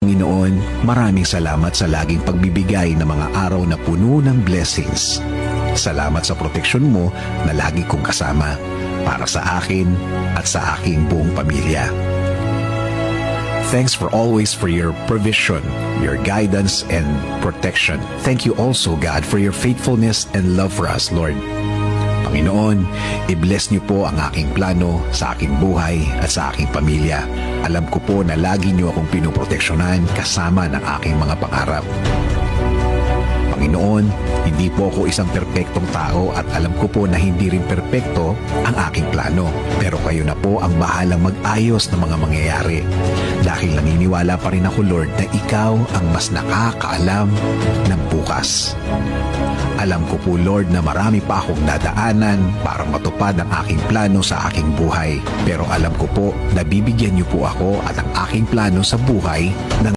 Panginoon, maraming salamat sa laging pagbibigay ng mga araw na puno ng blessings. Salamat sa proteksyon mo na lagi kong kasama para sa akin at sa aking buong pamilya. Thanks for your provision, your guidance, and protection. Thank you also, God, for your faithfulness and love for us, Lord. Panginoon, i-bless niyo po ang aking plano sa aking buhay at sa aking pamilya. Alam ko po na lagi niyo akong pinoproteksyonan kasama ng aking mga pangarap. Panginoon, hindi po ako isang perpektong tao at alam ko po na hindi rin perpekto ang aking plano. Pero kayo na po ang bahalang mag-ayos ng mga mangyayari. Dahil naniniwala pa rin ako, Lord, na ikaw ang mas nakakaalam ng bukas. Alam ko po, Lord, na marami pa akong dadaanan para matupad ang aking plano sa aking buhay. Pero alam ko po na bibigyan niyo po ako at ang aking plano sa buhay ng